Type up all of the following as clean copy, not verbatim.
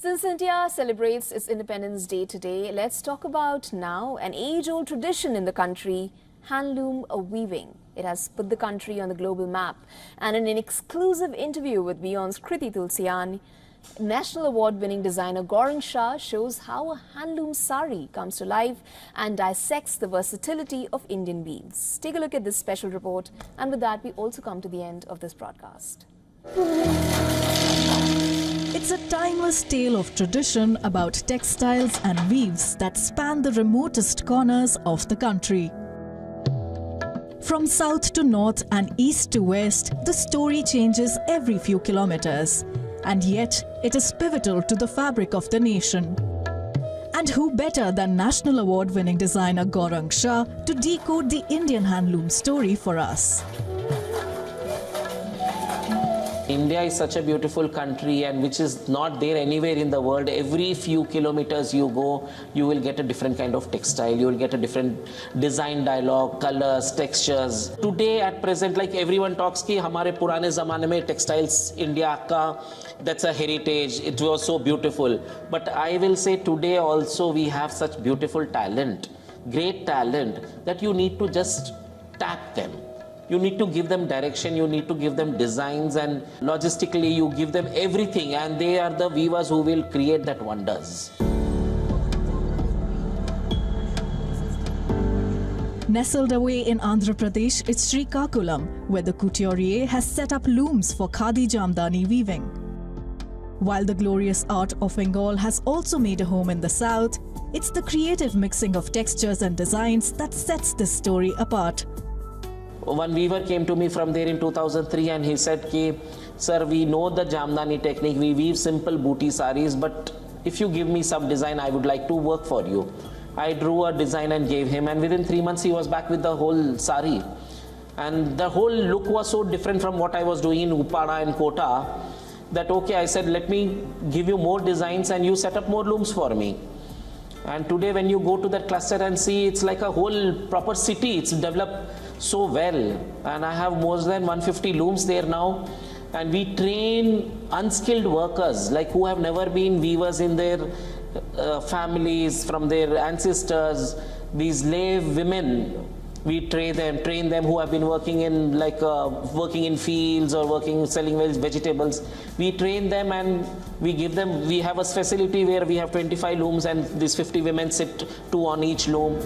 Since India celebrates its Independence Day today, let's talk about now an age-old tradition in the country, handloom weaving. It has put the country on the global map. And in an exclusive interview with WION's Khadhi Tulsian, National Award-winning designer Gaurang Shah shows how a handloom sari comes to life and dissects the versatility of Indian weaves. Take a look at this special report, and with that we also come to the end of this broadcast. It's a timeless tale of tradition about textiles and weaves that span the remotest corners of the country. From south to north and east to west, the story changes every few kilometers. And yet, it is pivotal to the fabric of the nation. And who better than National Award-winning designer Gaurang Shah to decode the Indian handloom story for us? India is such a beautiful country, and which is not there anywhere in the world. Every few kilometers you go, you will get a different kind of textile. You will get a different design dialogue, colors, textures. Today at present, like everyone talks ki hamare purane zamane mein textiles India ka, that's a heritage. It was so beautiful. But I will say today also we have such beautiful talent, great talent, that you need to just tap them. You need to give them direction, you need to give them designs, and logistically you give them everything, and they are the weavers who will create that wonders. Nestled away in Andhra Pradesh is Srikakulam, where the couturier has set up looms for Khadhi jamdani weaving. While the glorious art of Bengal has also made a home in the south, it's the creative mixing of textures and designs that sets this story apart. One weaver came to me from there in 2003 and he said, sir, we know the jamdani technique, we weave simple booty saris, but if you give me some design, I would like to work for you. I drew a design and gave him, and within 3 months he was back with the whole sari. And the whole look was so different from what I was doing in Upada and Kota, that okay, I said, let me give you more designs and you set up more looms for me. And today when you go to that cluster and see, it's like a whole proper city. It's developed so well, and I have more than 150 looms there now, and we train unskilled workers like who have never been weavers in their families, from their ancestors. These slave women, we train them who have been working in working in fields or selling vegetables. We train them and we give them, we have a facility where we have 25 looms and these 50 women sit 2 on each loom.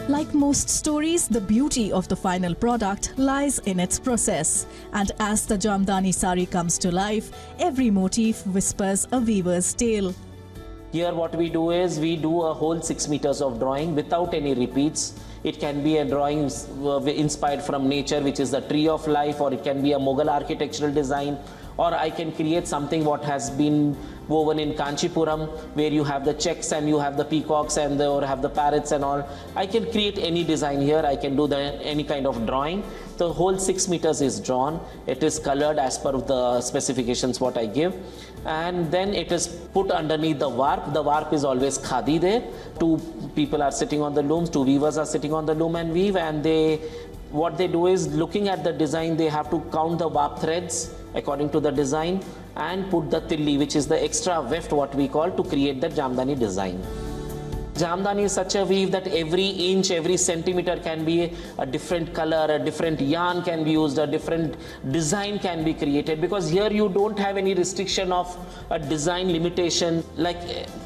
Like most stories, the beauty of the final product lies in its process. And as the jamdani sari comes to life, every motif whispers a weaver's tale. Here what we do is, we do a whole 6 meters of drawing without any repeats. It can be a drawing inspired from nature, which is the tree of life, or it can be a Mughal architectural design, or I can create something what has been woven in Kanchipuram, where you have the checks and you have the peacocks and or have the parrots and all. I can create any design here. I can do any kind of drawing. The whole 6 meters is drawn. It is colored as per the specifications what I give, and then it is put underneath the warp. The warp is always Khadhi there. 2 people are sitting on the looms, 2 weavers are sitting on the loom and weave, and what they do is, looking at the design, they have to count the warp threads according to the design and put the tilli, which is the extra weft what we call, to create the jamdani design. Jamdani is such a weave that every inch, every centimeter can be a different color, a different yarn can be used, a different design can be created, because here you don't have any restriction of a design limitation. Like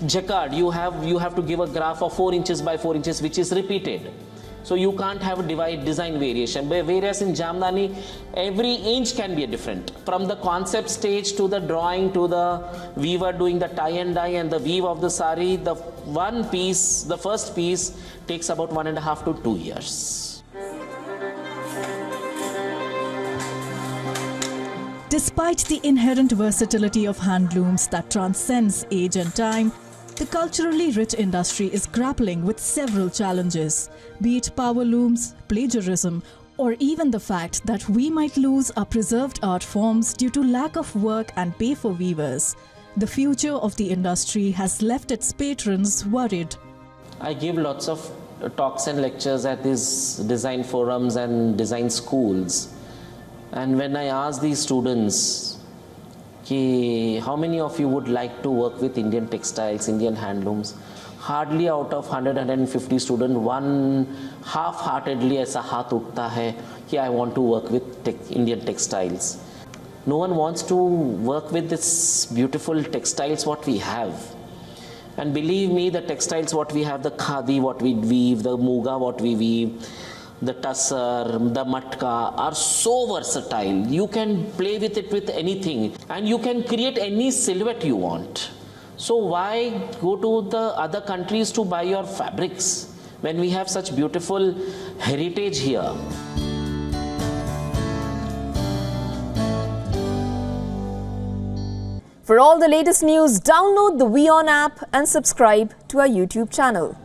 jacquard, you have to give a graph of 4 inches by 4 inches, which is repeated. So you can't have a design variation. Whereas in jamdani, every inch can be different. From the concept stage to the drawing to the weaver doing the tie and dye and the weave of the sari, the first piece takes about 1.5 to 2 years. Despite the inherent versatility of handlooms that transcends age and time, the culturally rich industry is grappling with several challenges, be it power looms, plagiarism, or even the fact that we might lose our preserved art forms due to lack of work and pay for weavers. The future of the industry has left its patrons worried. I give lots of talks and lectures at these design forums and design schools. And when I ask these students, how many of you would like to work with Indian textiles, Indian handlooms? Hardly out of 150 students, one half-heartedly ऐसा हाथ उठता है कि I want to work with Indian textiles. No one wants to work with this beautiful textiles what we have. And believe me, the textiles what we have, the khadi what we weave, the muga what we weave, the tussar, the matka are so versatile. You can play with it with anything and you can create any silhouette you want. So why go to the other countries to buy your fabrics when we have such beautiful heritage here? For all the latest news, download the WION app and subscribe to our YouTube channel.